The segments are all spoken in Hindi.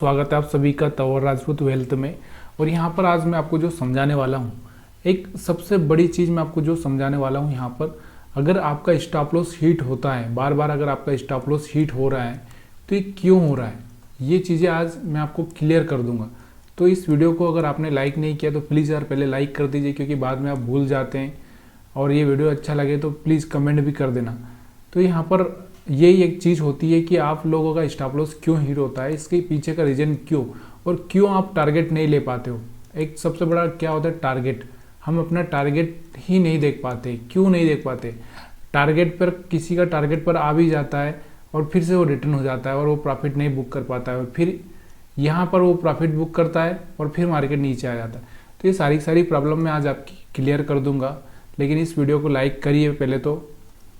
स्वागत है आप सभी का तंवर राजपूत वेल्थ में। और यहाँ पर आज मैं आपको जो समझाने वाला हूँ, एक सबसे बड़ी चीज़ मैं आपको जो समझाने वाला हूँ यहाँ पर, अगर आपका स्टॉप लॉस हिट होता है बार बार, अगर आपका स्टॉप लॉस हिट हो रहा है तो ये क्यों हो रहा है, ये चीज़ें आज मैं आपको क्लियर कर दूंगा। तो इस वीडियो को अगर आपने लाइक नहीं किया तो प्लीज़ यार पहले लाइक कर दीजिए, क्योंकि बाद में आप भूल जाते हैं। और ये वीडियो अच्छा लगे तो प्लीज़ कमेंट भी कर देना। तो यहाँ पर यही एक चीज़ होती है कि आप लोगों का स्टॉप लॉस क्यों हिट होता है, इसके पीछे का रीज़न क्यों, और क्यों आप टारगेट नहीं ले पाते हो। एक सबसे बड़ा क्या होता है, टारगेट। हम अपना टारगेट ही नहीं देख पाते। क्यों नहीं देख पाते? टारगेट पर किसी का टारगेट पर आ भी जाता है और फिर से वो रिटर्न हो जाता है और वो प्रॉफिट नहीं बुक कर पाता है, और फिर यहाँ पर वो प्रॉफिट बुक करता है और फिर मार्केट नीचे आ जाता है। तो ये सारी प्रॉब्लम मैं आज आपकी क्लियर कर दूंगा। लेकिन इस वीडियो को लाइक करिए पहले तो,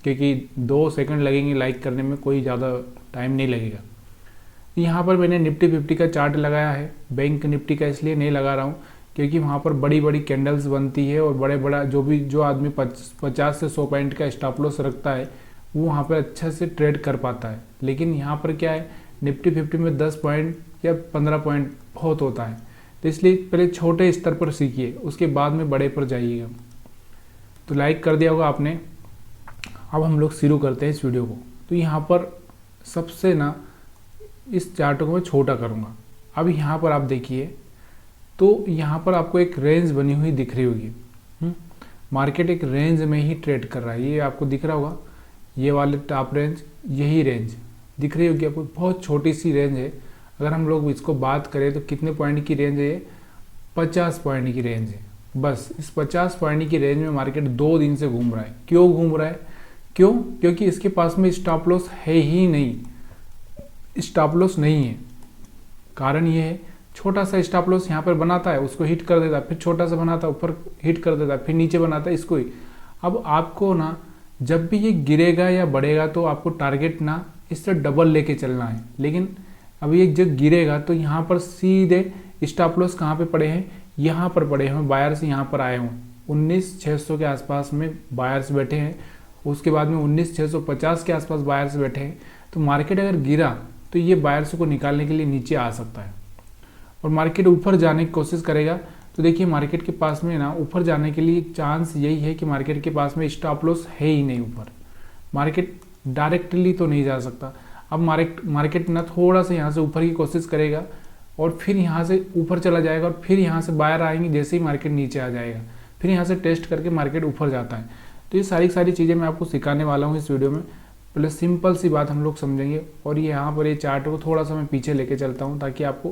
क्योंकि 2 सेकंड लगेंगे लाइक करने में, कोई ज़्यादा टाइम नहीं लगेगा। यहाँ पर मैंने निफ्टी 50 का चार्ट लगाया है, बैंक निफ्टी का इसलिए नहीं लगा रहा हूँ क्योंकि वहाँ पर बड़ी बड़ी कैंडल्स बनती है और बड़ा जो आदमी 50 से 100 पॉइंट का स्टॉप लॉस रखता है वो वहाँ पर अच्छा से ट्रेड कर पाता है। लेकिन यहाँ पर क्या है, निफ्टी 50 में 10 पॉइंट या 15 पॉइंट बहुत होता है। तो इसलिए पहले छोटे स्तर पर सीखिए, उसके बाद में बड़े पर जाइएगा। तो लाइक कर दिया होगा आपने। अब हम लोग शुरू करते हैं इस वीडियो को। तो यहाँ पर सबसे इस चार्ट को मैं छोटा करूँगा। अब यहाँ पर आप देखिए, तो यहाँ पर आपको एक रेंज बनी हुई दिख रही होगी। मार्केट एक रेंज में ही ट्रेड कर रहा है, ये आपको दिख रहा होगा। ये वाले टॉप रेंज, यही रेंज दिख रही होगी आपको, बहुत छोटी सी रेंज है। अगर हम लोग इसको बात करें तो कितने पॉइंट की रेंज है, 50 पॉइंट की रेंज है। बस इस 50 पॉइंट की रेंज में मार्केट 2 दिन से घूम रहा है। क्यों घूम रहा है? क्यों? क्योंकि इसके पास में स्टॉप लॉस है ही नहीं, स्टॉप लॉस नहीं है। कारण ये है, छोटा सा स्टॉप लॉस यहाँ पर बनाता है, उसको हिट कर देता है, फिर छोटा सा बनाता है, ऊपर हिट कर देता है, फिर नीचे बनाता है इसको ही। अब आपको जब भी ये गिरेगा या बढ़ेगा तो आपको टारगेट इससे डबल लेके चलना है। लेकिन अब ये जब गिरेगा तो यहाँ पर सीधे स्टॉप लॉस कहाँ पे पड़े हैं, यहाँ पर पड़े हैं। बायर्स यहाँ पर आए हूँ, 19,600 के आसपास में बायर्स बैठे हैं। उसके बाद में 19,650 के आसपास बायर्स बैठे हैं। तो मार्केट अगर गिरा तो ये बायर्स को निकालने के लिए नीचे आ सकता है और मार्केट ऊपर जाने की कोशिश करेगा। तो देखिए मार्केट के पास में ऊपर जाने के लिए चांस यही है कि मार्केट के पास में स्टॉप लॉस है ही नहीं ऊपर। मार्केट डायरेक्टली तो नहीं जा सकता। अब मार्केट थोड़ा सा यहाँ से ऊपर की कोशिश करेगा और फिर यहाँ से ऊपर चला जाएगा और फिर यहाँ से बायर आएंगे, जैसे ही मार्केट नीचे आ जाएगा फिर यहाँ से टेस्ट करके मार्केट ऊपर जाता है। तो ये सारी चीज़ें मैं आपको सिखाने वाला हूँ इस वीडियो में। पहले सिंपल सी बात हम लोग समझेंगे, और ये यहाँ पर ये चार्ट को थोड़ा सा मैं पीछे लेके चलता हूँ ताकि आपको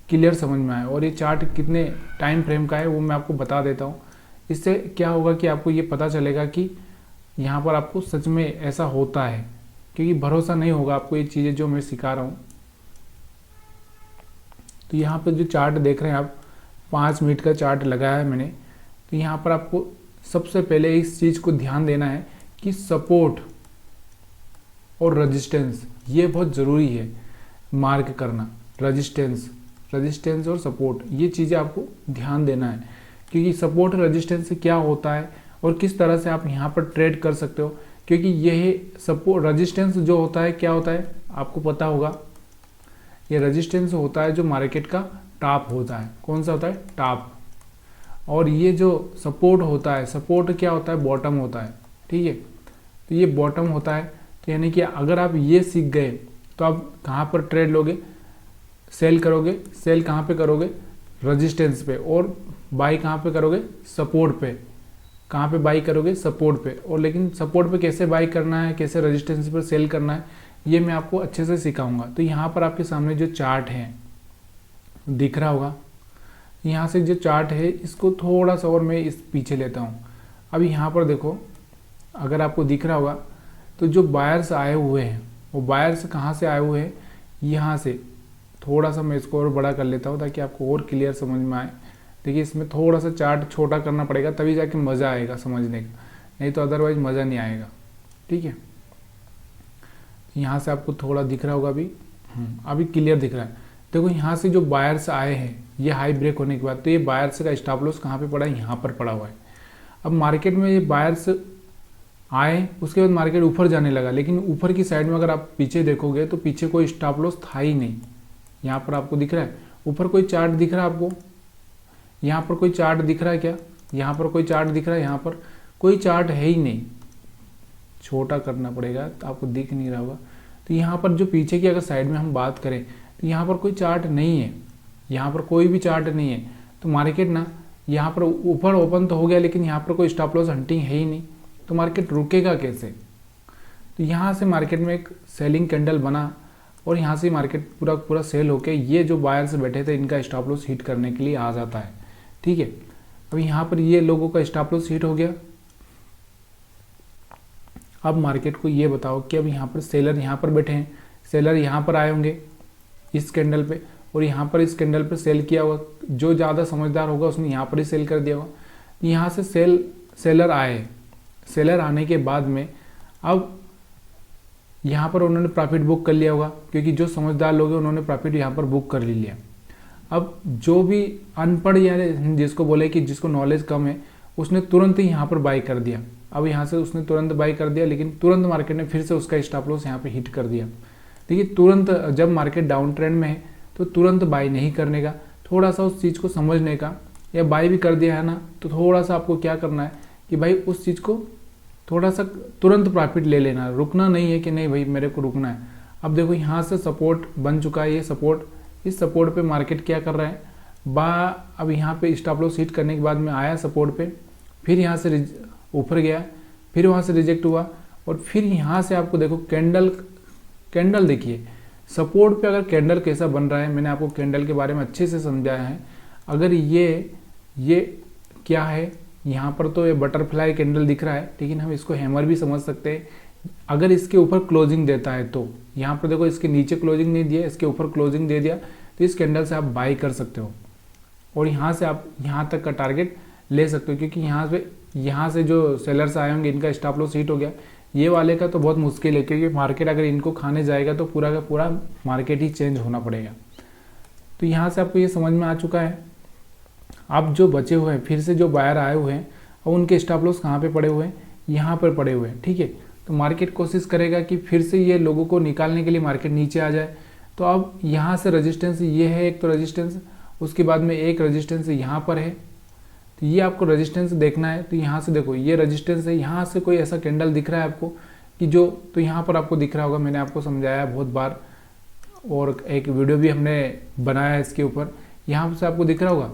क्लियर समझ में आए। और ये चार्ट कितने टाइम फ्रेम का है वो मैं आपको बता देता हूँ। इससे क्या होगा कि आपको ये पता चलेगा कि यहाँ पर आपको सच में ऐसा होता है, क्योंकि भरोसा नहीं होगा आपको ये चीज़ें जो मैं सिखा रहा हूँ। तो यहाँ पर जो चार्ट देख रहे हैं आप, 5 मिनट का चार्ट लगाया है मैंने। तो यहाँ पर आपको सबसे पहले इस चीज़ को ध्यान देना है कि सपोर्ट और रेजिस्टेंस ये बहुत ज़रूरी है मार्क करना। रेजिस्टेंस और सपोर्ट, ये चीज़ें आपको ध्यान देना है, क्योंकि सपोर्ट और रेजिस्टेंस से क्या होता है और किस तरह से आप यहाँ पर ट्रेड कर सकते हो। क्योंकि यह सपोर्ट रेजिस्टेंस जो होता है, क्या होता है आपको पता होगा। ये रेजिस्टेंस होता है जो मार्केट का टॉप होता है। कौन सा होता है? टॉप। और ये जो सपोर्ट होता है, सपोर्ट क्या होता है? बॉटम होता है। ठीक है, तो ये बॉटम होता है। तो यानी कि अगर आप ये सीख गए तो आप कहाँ पर ट्रेड लोगे, सेल करोगे। सेल कहाँ पे करोगे? रेजिस्टेंस पे। और बाई कहाँ पे करोगे? सपोर्ट पे। कहाँ पे बाई करोगे? सपोर्ट पे। और लेकिन सपोर्ट पे कैसे बाई करना है, कैसे रेजिस्टेंस पर सेल करना है, ये मैं आपको अच्छे से सिखाऊंगा। तो यहाँ पर आपके सामने जो चार्ट है दिख रहा होगा, यहाँ से जो चार्ट है इसको थोड़ा सा और मैं इस पीछे लेता हूँ। अब यहाँ पर देखो, अगर आपको दिख रहा होगा तो जो बायर्स आए हुए हैं वो बायर्स कहाँ से आए हुए हैं, यहाँ से। थोड़ा सा मैं इसको और बड़ा कर लेता हूँ ताकि आपको और क्लियर समझ में आए। देखिए इसमें थोड़ा सा चार्ट छोटा करना पड़ेगा, तभी जाके मज़ा आएगा समझने का, नहीं तो अदरवाइज मज़ा नहीं आएगा। ठीक है, यहाँ से आपको थोड़ा दिख रहा होगा अभी क्लियर दिख रहा है। देखो यहाँ से जो बायर्स आए हैं, ये हाई ब्रेक होने के बाद, तो ये बायर्स का स्टॉप लॉस कहाँ पे पड़ा है? यहाँ पर पड़ा हुआ है। अब मार्केट में ये बायर्स आए, उसके बाद मार्केट ऊपर जाने लगा, लेकिन ऊपर की साइड में अगर आप पीछे देखोगे तो पीछे कोई स्टॉप लॉस था ही नहीं। यहाँ पर आपको दिख रहा है, ऊपर कोई चार्ट दिख रहा है आपको, यहाँ पर कोई चार्ट दिख रहा है क्या, यहाँ पर कोई चार्ट दिख रहा है, यहाँ पर कोई चार्ट है ही नहीं, छोटा करना पड़ेगा तो आपको दिख नहीं रहा होगा। तो यहाँ पर जो पीछे की अगर साइड में हम बात करें तो यहाँ पर कोई चार्ट नहीं है, यहाँ पर कोई भी चार्ट नहीं है। तो मार्केट ना यहाँ पर ऊपर ओपन तो हो गया, लेकिन यहाँ पर कोई स्टॉप लॉस हंटिंग है ही नहीं, तो मार्केट रुकेगा कैसे। तो यहाँ से मार्केट में एक सेलिंग कैंडल बना और यहाँ से मार्केट पूरा पूरा सेल होके ये जो बायर्स बैठे थे इनका स्टॉप लॉस हिट करने के लिए आ जाता है। ठीक है, अब यहाँ पर ये लोगों का स्टॉप लॉस हिट हो गया। अब मार्केट को ये बताओ कि अब यहाँ पर सेलर यहाँ पर बैठे हैं, सेलर यहाँ पर आए होंगे इस कैंडल पे, और यहाँ पर इस कैंडल पे सेल किया होगा। जो ज़्यादा समझदार होगा उसने यहाँ पर ही सेल कर दिया होगा। यहाँ से सेलर आए, सेलर आने के बाद में अब यहाँ पर उन्होंने प्रॉफिट बुक कर लिया होगा, क्योंकि जो समझदार लोग हैं उन्होंने प्रॉफिट यहाँ पर बुक कर लिया। अब जो भी अनपढ़ या जिसको बोले कि जिसको नॉलेज कम है उसने तुरंत ही यहाँ पर बाई कर दिया। अब यहाँ से उसने तुरंत बाई कर दिया, लेकिन तुरंत मार्केट ने फिर से उसका स्टॉप लॉस यहाँ पे हिट कर दिया। देखिए, तुरंत जब मार्केट डाउन ट्रेंड में है तो तुरंत बाई नहीं करने का, थोड़ा सा उस चीज़ को समझने का, या बाई भी कर दिया है ना तो थोड़ा सा आपको क्या करना है कि भाई उस चीज़ को थोड़ा सा तुरंत प्रॉफिट ले लेना, रुकना नहीं है कि नहीं भाई मेरे को रुकना है। अब देखो यहाँ से सपोर्ट बन चुका है, ये सपोर्ट, इस सपोर्ट पे मार्केट क्या कर रहा है अब यहाँ पे स्टॉप लॉस हिट करने के बाद में आया सपोर्ट पे, फिर यहाँ से ऊपर गया, फिर वहाँ से रिजेक्ट हुआ, और फिर यहाँ से आपको देखो कैंडल देखिए सपोर्ट पे अगर कैंडल कैसा बन रहा है, मैंने आपको कैंडल के बारे में अच्छे से समझाया है। अगर ये क्या है, यहाँ पर तो ये बटरफ्लाई कैंडल दिख रहा है, लेकिन हम इसको हैमर भी समझ सकते हैं। अगर इसके ऊपर क्लोजिंग देता है तो यहाँ पर देखो इसके नीचे क्लोजिंग नहीं दिया, इसके ऊपर क्लोजिंग दे दिया, तो इस कैंडल से आप बाई कर सकते हो और यहाँ से आप यहाँ तक का टारगेट ले सकते हो, क्योंकि यहाँ से जो सेलर्स आए होंगे इनका स्टॉप लॉस हिट हो गया। ये वाले का तो बहुत मुश्किल है, क्योंकि मार्केट अगर इनको खाने जाएगा तो पूरा का पूरा मार्केट ही चेंज होना पड़ेगा। तो यहाँ से आपको ये समझ में आ चुका है। अब जो बचे हुए हैं, फिर से जो बायर आए हुए हैं, और उनके स्टॉप लॉस कहाँ पे पड़े हुए हैं, यहाँ पर पड़े हुए हैं। ठीक है, तो मार्केट कोशिश करेगा कि फिर से ये लोगों को निकालने के लिए मार्केट नीचे आ जाए। तो अब यहाँ से रेजिस्टेंस ये है, एक तो रेजिस्टेंस, उसके बाद में एक रेजिस्टेंस यहाँ पर है, तो ये आपको रेजिस्टेंस देखना है। तो यहाँ से देखो ये रेजिस्टेंस है, यहाँ से कोई ऐसा कैंडल दिख रहा है आपको कि जो, तो यहाँ पर आपको दिख रहा होगा, मैंने आपको समझाया बहुत बार और एक वीडियो भी हमने बनाया है इसके ऊपर। यहाँ से आपको दिख रहा होगा,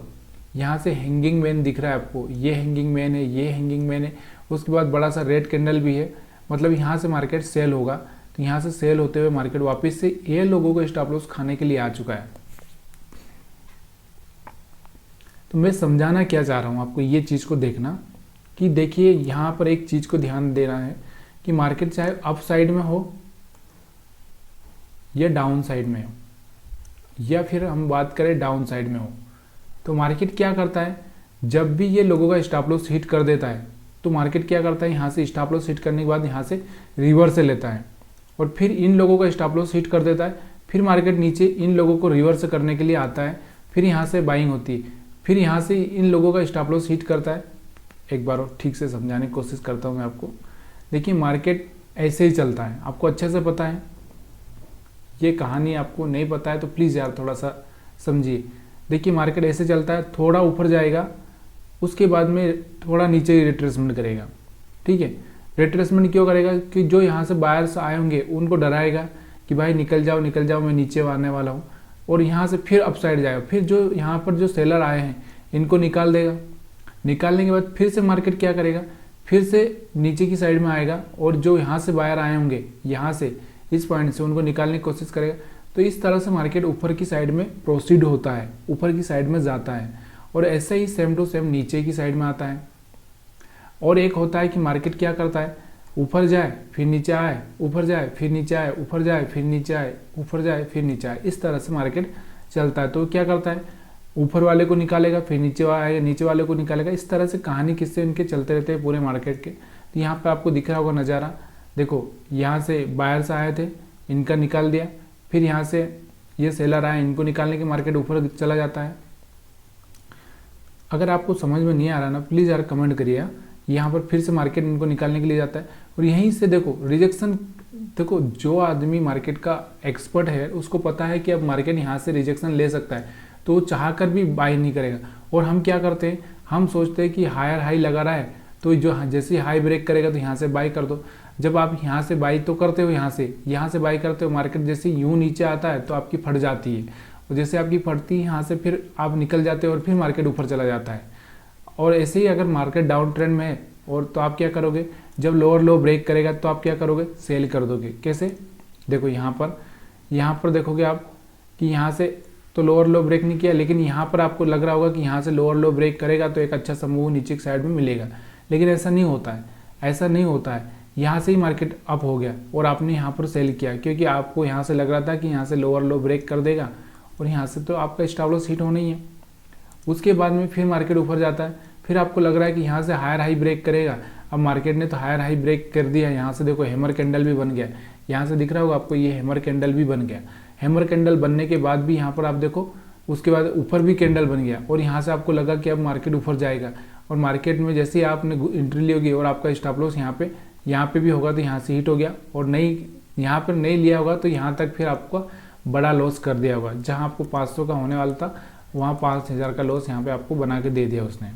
यहाँ से हैंगिंग मैन दिख रहा है आपको, ये हैंगिंग मैन है, ये हैंगिंग मैन है, उसके बाद बड़ा सा रेड कैंडल भी है, मतलब यहाँ से मार्केट सेल होगा। तो यहाँ से सेल होते हुए मार्केट वापस से ये लोगों को स्टॉप लॉस खाने के लिए आ चुका है। तो मैं समझाना क्या चाह रहा हूँ आपको, ये चीज़ को देखना कि देखिए यहाँ पर एक चीज़ को ध्यान देना है कि मार्केट चाहे अप साइड में हो या डाउन साइड में हो, या फिर हम बात करें डाउन साइड में हो, तो मार्केट क्या करता है, जब भी ये लोगों का स्टॉप लॉस हिट कर देता है तो मार्केट क्या करता है, यहाँ से स्टॉप लॉस हिट करने के बाद यहाँ से रिवर्स लेता है और फिर इन लोगों का स्टॉप लॉस हिट कर देता है। फिर मार्केट नीचे इन लोगों को रिवर्स करने के लिए आता है, फिर यहाँ से बाइंग होती है, फिर यहाँ से इन लोगों का स्टॉप लॉस हिट करता है। एक बार और ठीक से समझाने की कोशिश करता हूँ मैं आपको। देखिए मार्केट ऐसे ही चलता है, आपको अच्छे से पता है, ये कहानी आपको नहीं पता है तो प्लीज़ यार थोड़ा सा समझिए। देखिए मार्केट ऐसे चलता है, थोड़ा ऊपर जाएगा, उसके बाद में थोड़ा नीचे रिट्रेसमेंट करेगा। ठीक है, रिट्रेसमेंट क्यों करेगा कि जो यहाँ से बायर्स आए होंगे उनको डराएगा कि भाई निकल जाओ मैं नीचे आने वाला हूँ, और यहाँ से फिर अपसाइड जाएगा, फिर जो यहाँ पर जो सेलर आए हैं इनको निकाल देगा। निकालने के बाद फिर से मार्केट क्या करेगा, फिर से नीचे की साइड में आएगा और जो यहाँ से बायर आए होंगे यहाँ से इस पॉइंट से उनको निकालने की कोशिश करेगा। तो इस तरह से मार्केट ऊपर की साइड में प्रोसीड होता है, ऊपर की साइड में जाता है, और ऐसे ही सेम टू सेम नीचे की साइड में आता है। और एक होता है कि मार्केट क्या करता है, ऊपर जाए फिर नीचे आए, ऊपर जाए फिर नीचे आए, ऊपर जाए फिर नीचे आए, ऊपर जाए फिर नीचे आए, इस तरह से मार्केट चलता है। तो क्या करता है, ऊपर वाले को निकालेगा फिर नीचे आएगा, नीचे वाले को निकालेगा, इस तरह से कहानी किससे इनके चलते रहते हैं पूरे मार्केट के। तो यहाँ पे आपको दिख रहा होगा नज़ारा, देखो यहाँ से बायर्स आए थे, इनका निकाल दिया, फिर यहाँ से ये सेलर आए, इनको निकालने के मार्केट ऊपर चला जाता है। अगर आपको समझ में नहीं आ रहा ना प्लीज़ यार कमेंट करिए। यहाँ पर फिर से मार्केट इनको निकालने के लिए जाता है और यहीं से देखो रिजेक्शन देखो जो आदमी मार्केट का एक्सपर्ट है उसको पता है कि अब मार्केट यहाँ से रिजेक्शन ले सकता है, तो वो चाह कर भी बाई नहीं करेगा। और हम क्या करते हैं, हम सोचते हैं कि हायर हाई लगा रहा है तो जो जैसे ही हाई ब्रेक करेगा तो यहाँ से बाई कर दो। जब आप यहाँ से बाई तो करते हो, यहाँ से बाई करते हो, मार्केट जैसे यूँ नीचे आता है तो आपकी फट जाती है, और जैसे आपकी फटती है यहाँ से फिर आप निकल जाते हो और फिर मार्केट ऊपर चला जाता है। और ऐसे ही अगर मार्केट डाउन ट्रेंड में है और तो आप क्या करोगे, जब लोअर लो ब्रेक करेगा तो आप क्या करोगे, सेल कर दोगे। कैसे, देखो यहाँ पर देखोगे आप कि यहाँ से तो लोअर लो ब्रेक नहीं किया, लेकिन यहाँ पर आपको लग रहा होगा कि यहाँ से लोअर लो ब्रेक करेगा तो एक अच्छा सा मूव नीचे की साइड में मिलेगा, लेकिन ऐसा नहीं होता है। ऐसा नहीं होता है, यहाँ से ही मार्केट अप हो गया और आपने यहाँ पर सेल किया, क्योंकि आपको यहाँ से लग रहा था कि यहाँ से लोअर लो ब्रेक कर देगा और यहाँ से तो आपका स्टॉप लॉस हिट होना ही है। उसके बाद में फिर मार्केट ऊपर जाता है, फिर आपको लग रहा है कि यहाँ से हायर हाई ब्रेक करेगा। अब मार्केट ने तो हायर हाई ब्रेक कर दिया, यहाँ से देखो हैमर कैंडल भी बन गया, यहाँ से दिख रहा होगा आपको, ये हैमर कैंडल भी बन गया। हैमर कैंडल बनने के बाद भी यहाँ पर आप देखो उसके बाद ऊपर भी कैंडल बन गया, और यहाँ से आपको लगा कि अब मार्केट ऊपर जाएगा, और मार्केट में जैसे ही आपने एंट्री ली होगी और आपका स्टॉप लॉस यहाँ पे भी होगा तो यहाँ से हिट हो गया, और नहीं यहाँ पर नहीं लिया होगा तो यहाँ तक फिर आपको बड़ा लॉस कर दिया होगा। जहाँ आपको 500 का होने वाला था वहाँ 5000 का लॉस यहाँ पे आपको बना के दे दिया उसने।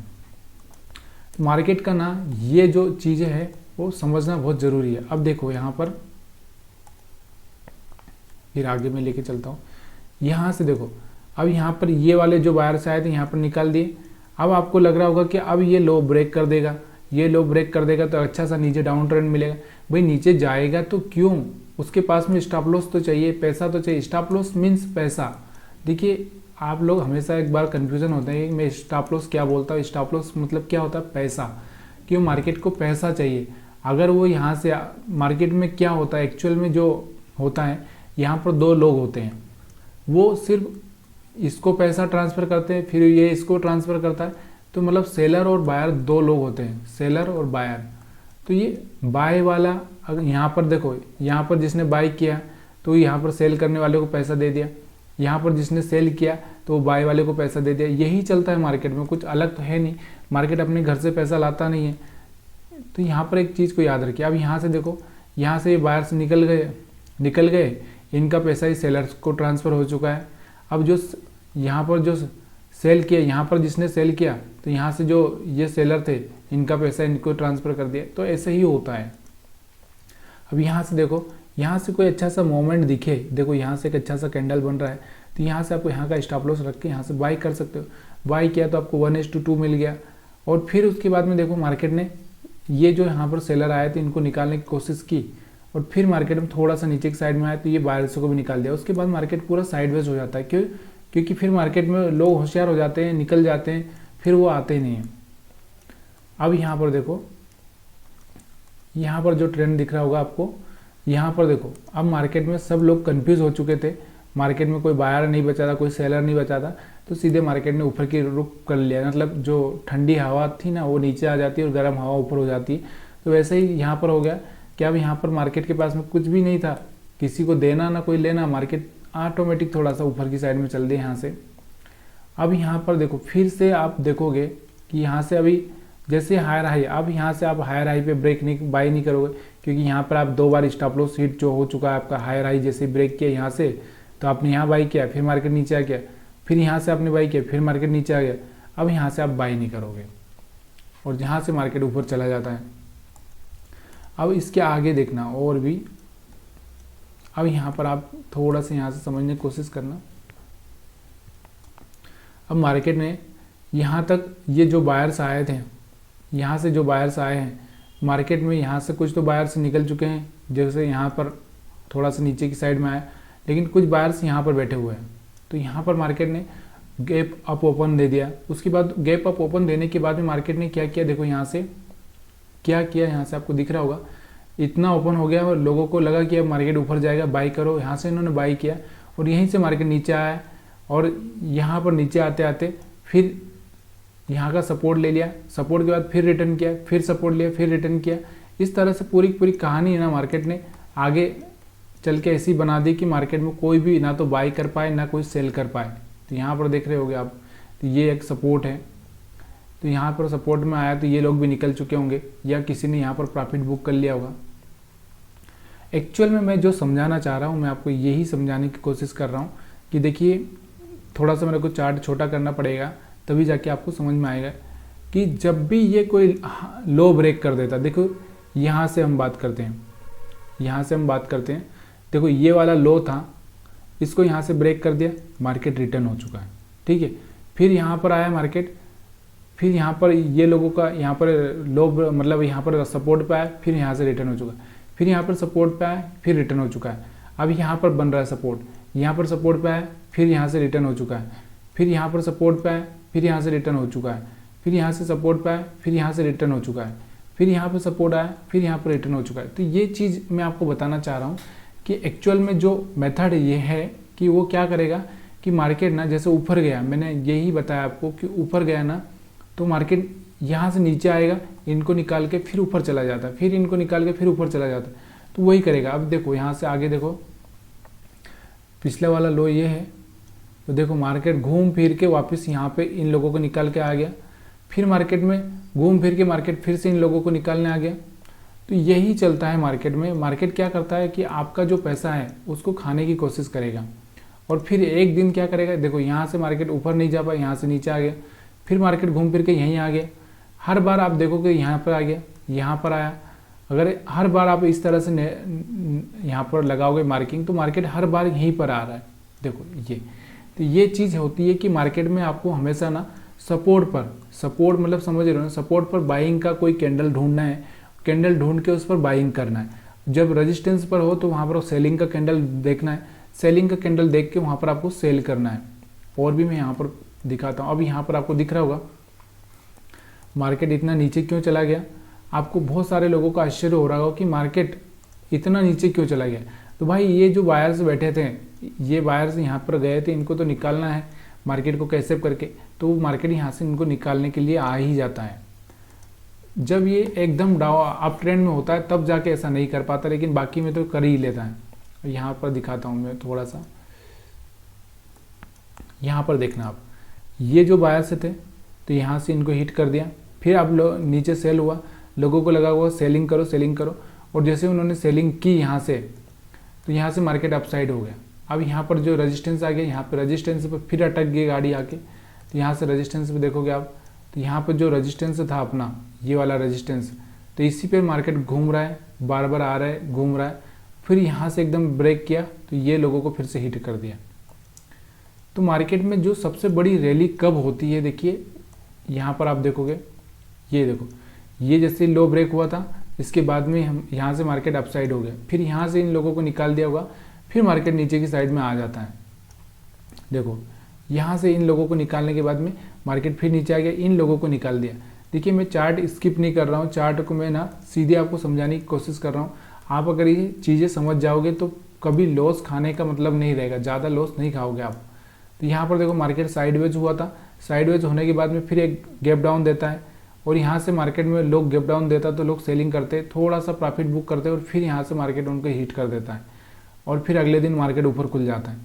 मार्केट का ना ये जो चीज़ें हैं वो समझना बहुत ज़रूरी है। अब देखो यहाँ पर फिर आगे मैं लेके चलता हूँ, यहाँ से देखो अब यहाँ पर ये वाले जो बायर्स आए थे यहाँ पर निकाल दिए। अब आपको लग रहा होगा कि अब ये लो ब्रेक कर देगा, ये लो ब्रेक कर देगा तो अच्छा सा नीचे डाउन ट्रेंड मिलेगा। भाई नीचे जाएगा तो क्यों, उसके पास में स्टॉप लॉस तो चाहिए, पैसा तो चाहिए। स्टॉप लॉस मीन्स पैसा। देखिए आप लोग हमेशा एक बार कंफ्यूजन होते हैं कि मैं स्टॉप लॉस क्या बोलता हूँ, स्टॉप लॉस मतलब क्या होता है, पैसा। क्यों, मार्केट को पैसा चाहिए। अगर वो यहाँ से मार्केट में क्या होता है एक्चुअल में जो होता है, यहाँ पर दो लोग होते हैं, वो सिर्फ इसको पैसा ट्रांसफ़र करते हैं, फिर ये इसको ट्रांसफ़र करता है, तो मतलब सेलर और बायर दो लोग होते हैं, सेलर और बायर। तो ये बाय वाला अगर यहाँ पर देखो, यहाँ पर जिसने बाय किया तो यहाँ पर सेल करने वाले को पैसा दे दिया, यहाँ पर जिसने सेल किया तो वो बाय वाले को पैसा दे दिया। यही चलता है मार्केट में, कुछ अलग तो है नहीं। मार्केट अपने घर से पैसा लाता नहीं है। तो यहाँ पर एक चीज़ को याद रखिए। अब यहाँ से देखो, यहाँ से ये बायर्स निकल गए, इनका पैसा ही सेलर्स को ट्रांसफ़र हो चुका है। अब जो यहाँ पर जो सेल किया, यहाँ पर जिसने सेल किया तो यहाँ से जो ये सेलर थे इनका पैसा इनको ट्रांसफ़र कर दिया। तो ऐसे ही होता है। अब यहाँ से देखो, यहाँ से कोई अच्छा सा मोमेंट दिखे, देखो यहाँ से एक अच्छा सा कैंडल बन रहा है, तो यहाँ से आपको यहाँ का स्टॉप लॉस रख के यहाँ से बाई कर सकते हो। बाई किया तो आपको 1:2 मिल गया। और फिर उसके बाद में देखो मार्केट ने ये जो यहाँ पर सेलर आए थे इनको निकालने की कोशिश की, और फिर मार्केट में थोड़ा सा नीचे की साइड में आया तो ये बायर्स को भी निकाल दिया। उसके बाद मार्केट पूरा साइडवेज हो जाता है। क्यों, क्योंकि फिर मार्केट में लोग होशियार हो जाते हैं, निकल जाते हैं, फिर वो आते ही नहीं हैं। अब यहाँ पर देखो, यहाँ पर जो ट्रेंड दिख रहा होगा आपको, यहाँ पर देखो अब मार्केट में सब लोग कंफ्यूज हो चुके थे। मार्केट में कोई बायर नहीं बचा था, कोई सेलर नहीं बचा था, तो सीधे मार्केट ने ऊपर की रुख कर लिया। मतलब जो ठंडी हवा थी ना वो नीचे आ जाती है और गर्म हवा ऊपर हो जाती है। तो वैसे ही यहाँ पर हो गया कि अब यहाँ पर मार्केट के पास में कुछ भी नहीं था, किसी को देना ना कोई लेना, मार्केट ऑटोमेटिक थोड़ा सा ऊपर की साइड में चल दिया यहाँ से। अब यहाँ पर देखो फिर से आप देखोगे कि यहाँ से अभी जैसे हायर हाई, अब यहाँ से आप हायर हाई पे ब्रेक नहीं बाई नहीं करोगे, क्योंकि यहाँ पर आप 2 बार स्टॉप लॉस हिट जो हो चुका है आपका। हायर हाई जैसे ब्रेक किया यहाँ से तो आपने यहाँ बाई किया, फिर मार्केट नीचे आ गया, फिर यहाँ से आपने बाई किया, फिर मार्केट नीचे आ गया। अब यहाँ से आप बाई नहीं करोगे और जहाँ से मार्केट ऊपर चला जाता है। अब इसके आगे देखना और भी, अब यहाँ पर आप थोड़ा सा यहाँ से समझने की कोशिश करना। अब मार्केट में यहाँ तक ये जो बायर्स आए थे, यहाँ से जो बायर्स आए हैं मार्केट में, यहाँ से कुछ तो बायर्स निकल चुके हैं, जैसे यहाँ पर थोड़ा सा नीचे की साइड में आया, लेकिन कुछ बायर्स यहाँ पर बैठे हुए हैं। तो यहाँ पर मार्केट ने गैप अप ओपन दे दिया। उसके बाद गैप अप ओपन देने के बाद में मार्केट ने क्या किया, देखो यहाँ से क्या किया, यहाँ से आपको दिख रहा होगा इतना ओपन हो गया और लोगों को लगा कि अब मार्केट ऊपर जाएगा, बाई करो। यहाँ से इन्होंने बाई किया और यहीं से मार्केट नीचे आया, और यहाँ पर नीचे आते आते फिर यहाँ का सपोर्ट ले लिया, सपोर्ट के बाद फिर रिटर्न किया, फिर सपोर्ट लिया, फिर रिटर्न किया। इस तरह से पूरी पूरी कहानी है ना मार्केट ने आगे चल के ऐसी बना दी कि मार्केट में कोई भी ना तो बाई कर पाए ना कोई सेल कर पाए। तो यहाँ पर देख रहे होगे आप, तो ये एक सपोर्ट है, तो यहाँ पर सपोर्ट में आया तो ये लोग भी निकल चुके होंगे या किसी ने यहाँ पर प्रॉफिट बुक कर लिया होगा। एक्चुअल में मैं जो समझाना चाह रहा हूँ, मैं आपको यही समझाने की कोशिश कर रहा हूँ कि देखिए, थोड़ा सा मेरे को चार्ट छोटा करना पड़ेगा, तभी जाके आपको समझ में आएगा कि जब भी ये कोई लो ब्रेक कर देता, देखो यहाँ से हम बात करते हैं, यहाँ से हम बात करते हैं, देखो ये वाला लो था, इसको यहाँ से ब्रेक कर दिया, मार्केट रिटर्न हो चुका है, ठीक है। फिर यहाँ पर आया मार्केट, फिर यहाँ पर ये लोगों का यहाँ पर लो, मतलब यहाँ पर सपोर्ट पे आया, फिर यहाँ से रिटर्न हो चुका है, फिर यहाँ पर सपोर्ट पे आया, फिर रिटर्न हो चुका है। अब यहाँ पर बन रहा है सपोर्ट, यहाँ पर सपोर्ट पे आया, फिर यहाँ से रिटर्न हो चुका है, फिर यहाँ पर सपोर्ट पे आया, फिर यहाँ से रिटर्न हो चुका है, फिर यहाँ से सपोर्ट पे आया, फिर यहाँ से रिटर्न हो चुका है, फिर यहाँ पर सपोर्ट आया, फिर यहाँ पर रिटर्न हो चुका है। तो ये चीज़ मैं आपको बताना चाह रहा हूँ कि एक्चुअल में जो मेथड ये है कि वो क्या करेगा कि मार्केट ना जैसे ऊपर गया, मैंने यही बताया आपको कि ऊपर गया ना तो मार्केट यहाँ से नीचे आएगा, इनको निकाल के फिर ऊपर चला जाता है, फिर इनको निकाल के फिर ऊपर चला जाता है, तो वही करेगा। अब देखो यहाँ से आगे देखो, पिछले वाला लो ये है, तो देखो मार्केट घूम फिर के वापस यहाँ पे इन लोगों को निकाल के आ गया, फिर मार्केट में घूम फिर के मार्केट फिर से इन लोगों को निकालने आ गया। तो यही चलता है मार्केट में। मार्केट क्या करता है कि आपका जो पैसा है उसको खाने की कोशिश करेगा, और फिर एक दिन क्या करेगा, देखो यहाँ से मार्केट ऊपर नहीं जा पाया, यहाँ से नीचे आ गया, फिर मार्केट घूम फिर के यहीं आ गया। हर बार आप देखोगे यहाँ पर आ गया, यहाँ पर आया। अगर हर बार आप इस तरह से यहाँ पर लगाओगे मार्किंग, तो मार्केट हर बार यहीं पर आ रहा है। देखो ये, तो ये चीज़ होती है कि मार्केट में आपको हमेशा ना सपोर्ट मतलब समझ रहे हो ना, सपोर्ट पर बाइंग का कोई कैंडल ढूंढना है, कैंडल ढूंढ के उस पर बाइंग करना है। जब रेजिस्टेंस पर हो तो वहाँ पर सेलिंग का कैंडल देखना है, सेलिंग का कैंडल देख के वहाँ पर आपको सेल करना है। और भी मैं यहाँ पर दिखाता हूँ। अब यहाँ पर आपको दिख रहा होगा मार्केट इतना नीचे क्यों चला गया। आपको बहुत सारे लोगों का आश्चर्य हो रहा होगा कि मार्केट इतना नीचे क्यों चला गया। तो भाई ये जो बायर्स बैठे थे, ये बायर्स यहाँ पर गए थे, इनको तो निकालना है मार्केट को कैसे करके, तो मार्केट यहाँ से इनको निकालने के लिए आ ही जाता है। जब ये एकदम डाउन अप ट्रेंड में होता है तब जाके ऐसा नहीं कर पाता, लेकिन बाकी में तो कर ही लेता है। यहाँ पर दिखाता हूँ मैं थोड़ा सा, यहाँ पर देखना आप, ये जो बायर्स थे तो यहाँ से इनको हिट कर दिया, फिर अब नीचे सेल हुआ, लोगों को लगा हुआ सेलिंग करो सेलिंग करो, और जैसे उन्होंने सेलिंग की यहाँ से, तो यहाँ से मार्केट अपसाइड हो गया। अब यहाँ पर जो रेजिस्टेंस आ गया, यहाँ पर रेजिस्टेंस पर फिर अटक गई गाड़ी आके, तो यहाँ से रेजिस्टेंस पे देखोगे आप, तो यहाँ पर जो रेजिस्टेंस था अपना ये वाला रेजिस्टेंस, तो इसी पे मार्केट घूम रहा है, बार बार आ रहा है, घूम रहा है, फिर यहाँ से एकदम ब्रेक किया तो ये लोगों को फिर से हिट कर दिया। तो मार्केट में जो सबसे बड़ी रैली कब होती है, देखिए यहाँ पर आप देखोगे, ये देखो, ये जैसे लो ब्रेक हुआ था, इसके बाद में हम यहाँ से मार्केट अपसाइड हो गया, फिर यहाँ से इन लोगों को निकाल दिया होगा, फिर मार्केट नीचे की साइड में आ जाता है। देखो यहाँ से इन लोगों को निकालने के बाद में मार्केट फिर नीचे आ गया, इन लोगों को निकाल दिया। देखिए मैं चार्ट स्किप नहीं कर रहा हूँ, चार्ट को मैं ना सीधे आपको समझाने की कोशिश कर रहा हूँ। आप अगर ये चीज़ें समझ जाओगे तो कभी लॉस खाने का मतलब नहीं रहेगा, ज़्यादा लॉस नहीं खाओगे आप। तो यहाँ पर देखो मार्केट साइडवेज हुआ था, साइडवेज होने के बाद में फिर एक गैप डाउन देता है, और यहाँ से मार्केट में लोग गैप डाउन देता तो लोग सेलिंग करते, थोड़ा सा प्रॉफिट बुक करते, और फिर यहाँ से मार्केट उनको हिट कर देता है, और फिर अगले दिन मार्केट ऊपर खुल जाता है।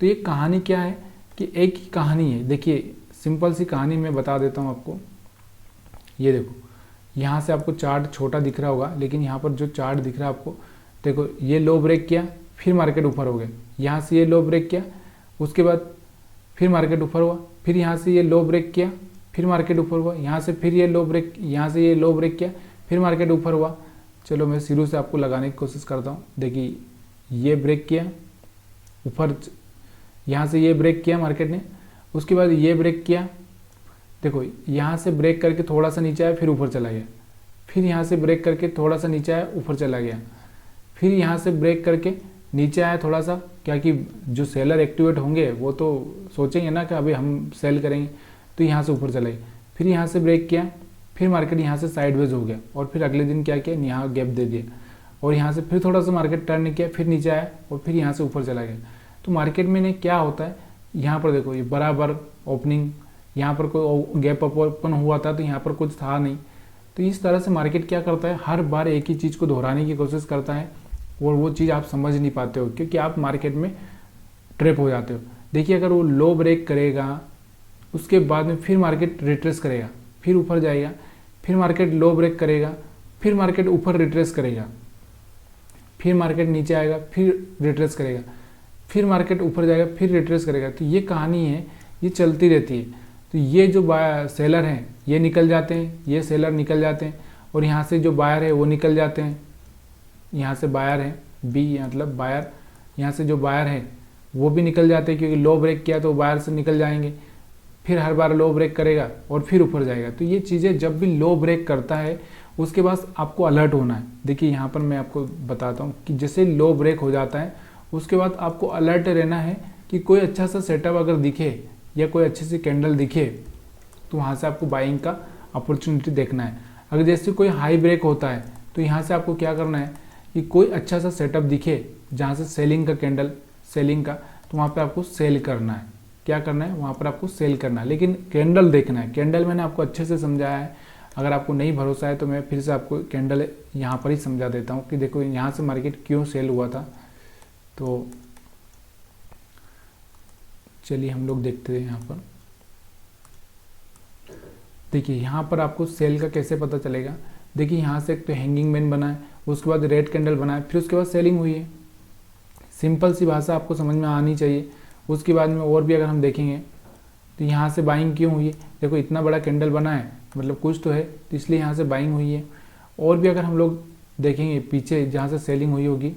तो ये कहानी क्या है कि एक ही कहानी है। देखिए सिंपल सी कहानी मैं बता देता हूँ आपको। ये देखो यहाँ से आपको चार्ट छोटा दिख रहा होगा, लेकिन यहाँ पर जो चार्ट दिख रहा है आपको, देखो ये लो ब्रेक किया, फिर मार्केट ऊपर हो गया, यहाँ से ये लो ब्रेक किया, उसके बाद फिर मार्केट ऊपर हुआ, फिर यहाँ से ये लो ब्रेक किया, फिर मार्केट ऊपर हुआ, यहाँ से फिर ये लो ब्रेक, यहाँ से ये लो ब्रेक किया, फिर मार्केट ऊपर हुआ। चलो मैं शुरू से आपको लगाने की कोशिश करता हूँ। देखिए ये ब्रेक किया ऊपर, यहाँ से ये ब्रेक किया मार्केट ने, उसके बाद ये ब्रेक किया, देखो यहाँ से ब्रेक करके थोड़ा सा नीचे आया, फिर ऊपर चला गया, फिर यहाँ से ब्रेक करके थोड़ा सा नीचे आया, ऊपर चला गया, फिर यहाँ से ब्रेक करके नीचे आया थोड़ा सा, क्या कि जो सेलर एक्टिवेट होंगे वो तो सोचेंगे ना कि अभी हम सेल करेंगे, तो यहाँ से ऊपर चला गया, फिर यहाँ से ब्रेक किया, फिर मार्केट यहाँ से साइडवेज हो गया, और फिर अगले दिन क्या किया, यहाँ गैप दे दिया, और यहाँ से फिर थोड़ा सा मार्केट टर्न किया, फिर नीचे आया, और फिर यहाँ से ऊपर चला गया। तो मार्केट में क्या होता है, यहाँ पर देखो ये बराबर ओपनिंग, यहाँ पर कोई गैप ओपन हुआ था तो यहाँ पर कुछ था नहीं। तो इस तरह से मार्केट क्या करता है, हर बार एक ही चीज़ को दोहराने की कोशिश करता है, और वो चीज़ आप समझ नहीं पाते हो क्योंकि आप मार्केट में ट्रैप हो जाते हो। देखिए अगर वो लो ब्रेक करेगा, उसके बाद में फिर मार्केट रिट्रेस करेगा, फिर ऊपर जाएगा, फिर मार्केट लो ब्रेक करेगा, फिर मार्केट ऊपर रिट्रेस करेगा, फिर मार्केट नीचे आएगा, फिर रिट्रेस करेगा, फिर मार्केट ऊपर जाएगा, फिर रिट्रेस करेगा। तो ये कहानी है, ये चलती रहती है। तो ये जो सेलर हैं ये निकल जाते हैं, ये सेलर निकल जाते हैं, और यहाँ से जो बायर है वो निकल जाते हैं। यहाँ से बायर है, बी मतलब बायर, यहाँ से जो बायर है वो भी निकल जाते हैं, क्योंकि लो ब्रेक किया तो बायर से निकल जाएंगे। फिर हर बार लो ब्रेक करेगा और फिर ऊपर जाएगा। तो ये चीज़ें जब भी लो ब्रेक करता है उसके बाद आपको अलर्ट होना है। देखिए यहाँ पर मैं आपको बताता हूँ कि जैसे लो ब्रेक हो जाता है उसके बाद आपको अलर्ट रहना है कि कोई अच्छा सा सेटअप अगर दिखे या कोई अच्छी सी कैंडल दिखे तो वहाँ से आपको बाइंग का अपॉर्चुनिटी देखना है। अगर जैसे कोई हाई ब्रेक होता है तो यहाँ से आपको क्या करना है कि कोई अच्छा सा सेटअप दिखे जहाँ से सेलिंग का कैंडल, सेलिंग का, तो वहाँ पे आपको सेल करना है। क्या करना है, वहाँ पर आपको सेल करना है, लेकिन कैंडल देखना है। कैंडल मैंने आपको अच्छे से समझाया है, अगर आपको नहीं भरोसा है तो मैं फिर से आपको कैंडल यहाँ पर ही समझा देता हूँ कि देखो यहाँ से मार्केट क्यों सेल हुआ था। तो चलिए हम लोग देखते हैं। यहाँ पर देखिए यहाँ पर आपको सेल का कैसे पता चलेगा। देखिए यहाँ से एक तो हैंगिंग मैन बना है, उसके बाद रेड कैंडल बना है, फिर उसके बाद सेलिंग हुई है। सिंपल सी भाषा आपको समझ में आनी चाहिए। उसके बाद में और भी अगर हम देखेंगे तो यहाँ से बाइंग क्यों हुई है, देखो इतना बड़ा कैंडल बना है मतलब कुछ तो है, तो इसलिए यहाँ से बाइंग हुई है। और भी अगर हम लोग देखेंगे पीछे जहाँ से सेलिंग हुई होगी,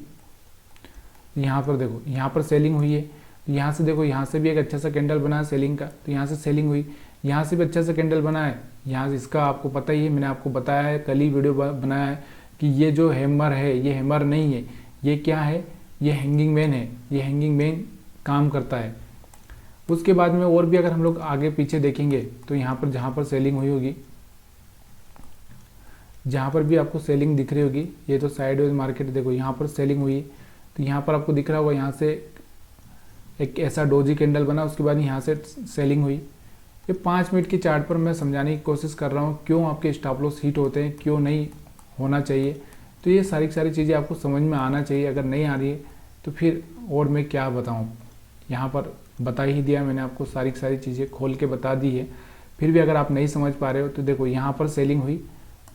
यहाँ पर देखो यहाँ पर सेलिंग हुई है, तो यहाँ से देखो यहाँ से भी एक अच्छा सा कैंडल बना है सेलिंग का, तो यहाँ से सेलिंग हुई। यहाँ से भी अच्छा सा कैंडल बना है, यहाँ से इसका आपको पता ही है, मैंने आपको बताया है, कल ही वीडियो बनाया है कि ये जो हैमर है ये हैमर नहीं है, ये क्या है, ये हैंगिंग मैन है। ये हैंगिंग मैन काम करता है। उसके बाद में और भी अगर हम लोग आगे पीछे देखेंगे तो यहाँ पर जहाँ पर सेलिंग हुई होगी, जहाँ पर भी आपको सेलिंग दिख रही होगी, ये तो साइडवेज मार्केट, देखो यहाँ पर सेलिंग हुई, तो यहाँ पर आपको दिख रहा होगा यहाँ से एक ऐसा डोजी कैंडल बना, उसके बाद यहाँ से सेलिंग हुई। ये 5 मिनट की चार्ट पर मैं समझाने की कोशिश कर रहा हूँ क्यों आपके स्टॉप लॉस हिट होते हैं, क्यों नहीं होना चाहिए। तो ये सारी चीज़ें आपको समझ में आना चाहिए। अगर नहीं आ रही है तो फिर और मैं क्या बताऊँ, यहाँ पर बता ही दिया मैंने आपको, सारी चीज़ें खोल के बता दी है। फिर भी अगर आप नहीं समझ पा रहे हो तो देखो यहाँ पर सेलिंग हुई,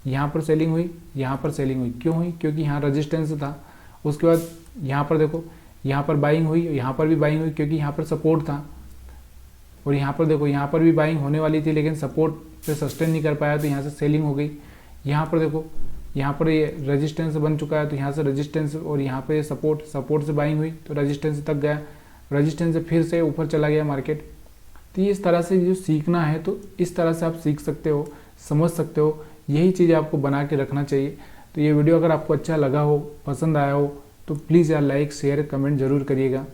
यहाँ पर सेलिंग हुई, यहाँ पर सेलिंग हुई, क्यों हुई, क्योंकि यहाँ रजिस्टेंस था। उसके बाद यहाँ पर देखो यहाँ पर बाइंग हुई, यहाँ पर भी बाइंग हुई क्योंकि यहाँ पर सपोर्ट था। और यहाँ पर देखो यहाँ पर भी बाइंग होने वाली थी लेकिन सपोर्ट पे सस्टेन नहीं कर पाया तो यहाँ से सेलिंग हो गई। यहाँ पर देखो यहाँ पर ये रेजिस्टेंस बन चुका है तो यहाँ से रेजिस्टेंस, और यहाँ पर ये सपोर्ट से बाइंग हुई तो रेजिस्टेंस तक गया, रेजिस्टेंस से फिर से ऊपर चला गया मार्केट। तो ये इस तरह से जो सीखना है तो इस तरह से आप सीख सकते हो, समझ सकते हो, यही चीज़ आपको बना के रखना चाहिए। तो ये वीडियो अगर आपको अच्छा लगा हो, पसंद आया हो तो प्लीज़ यार लाइक शेयर कमेंट ज़रूर करिएगा।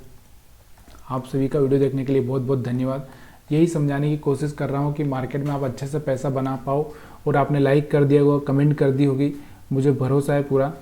आप सभी का वीडियो देखने के लिए बहुत बहुत धन्यवाद। यही समझाने की कोशिश कर रहा हूँ कि मार्केट में आप अच्छे से पैसा बना पाओ, और आपने लाइक कर दिया होगा, कमेंट कर दी होगी, मुझे भरोसा है पूरा।